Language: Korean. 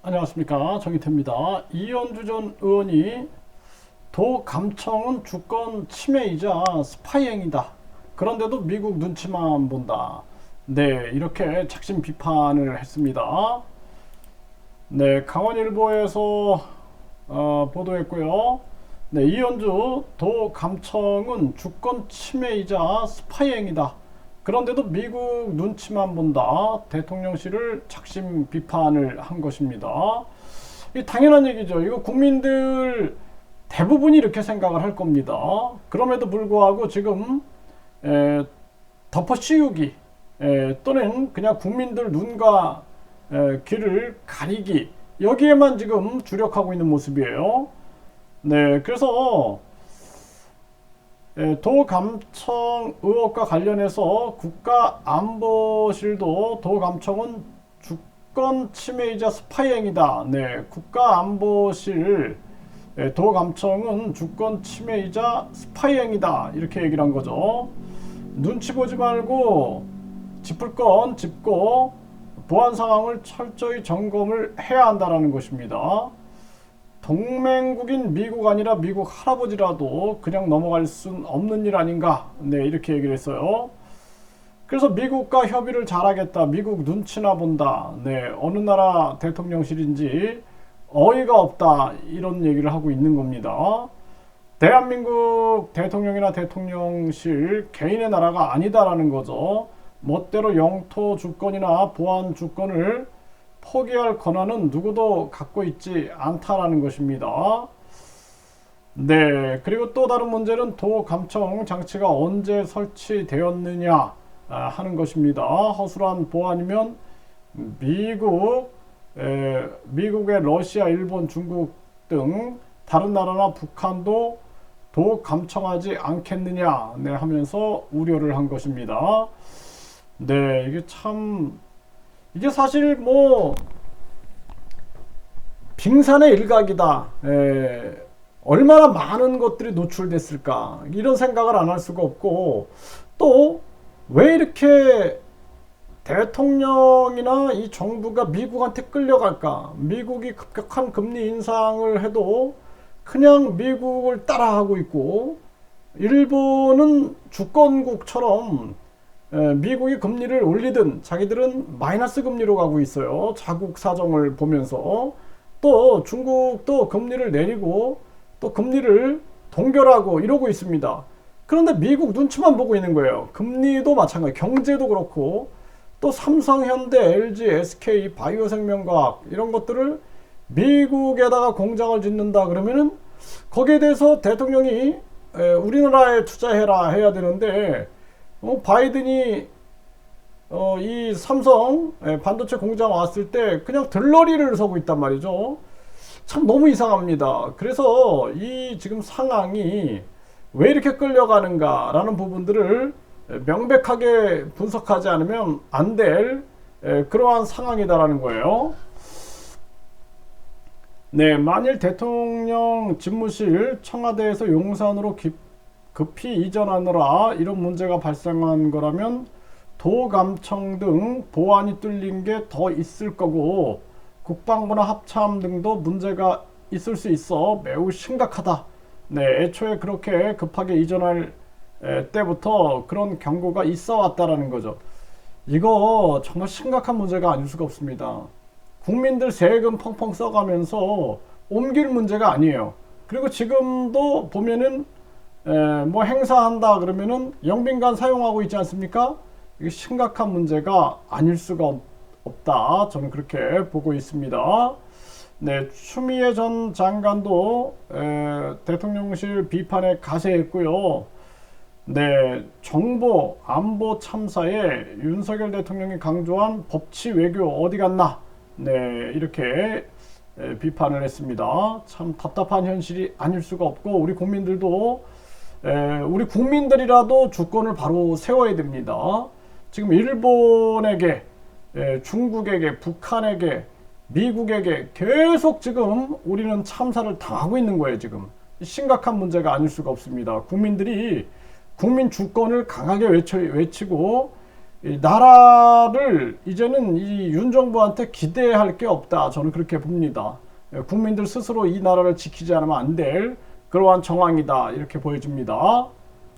안녕하십니까, 정의태입니다. 이현주 전 의원이 도 감청은 주권 침해이자 스파이 행위다. 그런데도 미국 눈치만 본다. 네, 이렇게 작심 비판을 했습니다. 네, 강원일보에서 보도했고요. 네, 이현주 도 감청은 주권 침해이자 스파이 행위다. 그런데도 미국 눈치만 본다. 대통령실을 작심 비판을 한 것입니다. 이 당연한 얘기죠. 이거 국민들 대부분이 이렇게 생각을 할 겁니다. 그럼에도 불구하고 지금 덮어 씌우기 또는 그냥 국민들 눈과 귀를 가리기, 여기에만 지금 주력하고 있는 모습이에요. 네, 그래서 도 감청 의혹과 관련해서 국가안보실도 도 감청은 주권 침해이자 스파이 행위다. 네, 국가안보실 도 감청은 주권 침해이자 스파이 행위다. 이렇게 얘기를 한 거죠. 눈치 보지 말고 짚을 건 짚고 보안 상황을 철저히 점검을 해야 한다는 것입니다. 동맹국인 미국 아니라 미국 할아버지라도 그냥 넘어갈 순 없는 일 아닌가. 네, 이렇게 얘기를 했어요. 그래서 미국과 협의를 잘하겠다. 미국 눈치나 본다. 네, 어느 나라 대통령실인지 어이가 없다. 이런 얘기를 하고 있는 겁니다. 대한민국 대통령이나 대통령실 개인의 나라가 아니다라는 거죠. 멋대로 영토 주권이나 보안 주권을 포기할 권한은 누구도 갖고 있지 않다라는 것입니다. 네, 그리고 또 다른 문제는 도 감청 장치가 언제 설치되었느냐 하는 것입니다. 허술한 보안이면 미국의 러시아, 일본, 중국 등 다른 나라나 북한도 도 감청하지 않겠느냐 하면서 우려를 한 것입니다. 네, 이게 사실 뭐 빙산의 일각이다. 얼마나 많은 것들이 노출됐을까, 이런 생각을 안 할 수가 없고, 또 왜 이렇게 대통령이나 이 정부가 미국한테 끌려갈까? 미국이 급격한 금리 인상을 해도 그냥 미국을 따라하고 있고, 일본은 주권국처럼 미국이 금리를 올리든 자기들은 마이너스 금리로 가고 있어요. 자국 사정을 보면서. 또 중국도 금리를 내리고 또 금리를 동결하고 이러고 있습니다. 그런데 미국 눈치만 보고 있는 거예요. 금리도 마찬가지, 경제도 그렇고. 또 삼성, 현대, LG, SK, 바이오생명과학 이런 것들을 미국에다가 공장을 짓는다 그러면은 거기에 대해서 대통령이 우리나라에 투자해라 해야 되는데, 바이든이 이 삼성 반도체 공장 왔을 때 그냥 들러리를 서고 있단 말이죠. 참 너무 이상합니다. 그래서 이 지금 상황이 왜 이렇게 끌려가는가 라는 부분들을 명백하게 분석하지 않으면 안 될 그러한 상황이다라는 거예요. 네, 만일 대통령 집무실 청와대에서 용산으로 급히 이전하느라 이런 문제가 발생한 거라면 도감청 등 보안이 뚫린 게 더 있을 거고, 국방부나 합참 등도 문제가 있을 수 있어 매우 심각하다. 네, 애초에 그렇게 급하게 이전할 때부터 그런 경고가 있어 왔다라는 거죠. 이거 정말 심각한 문제가 아닐 수가 없습니다. 국민들 세금 펑펑 써가면서 옮길 문제가 아니에요. 그리고 지금도 보면은 뭐 행사한다 그러면은 영빈관 사용하고 있지 않습니까? 이게 심각한 문제가 아닐 수가 없다. 저는 그렇게 보고 있습니다. 네, 추미애 전 장관도 대통령실 비판에 가세했고요. 네, 정보 안보 참사에 윤석열 대통령이 강조한 법치 외교 어디 갔나? 네, 이렇게 비판을 했습니다. 참 답답한 현실이 아닐 수가 없고, 우리 국민들도 우리 국민들이라도 주권을 바로 세워야 됩니다. 지금 일본에게, 중국에게, 북한에게, 미국에게 계속 지금 우리는 참사를 당하고 있는 거예요. 지금 심각한 문제가 아닐 수가 없습니다. 국민들이 국민 주권을 강하게 외치고 이 나라를 이제는 이 윤 정부한테 기대할 게 없다. 저는 그렇게 봅니다. 국민들 스스로 이 나라를 지키지 않으면 안 될 그러한 정황이다. 이렇게 보여집니다.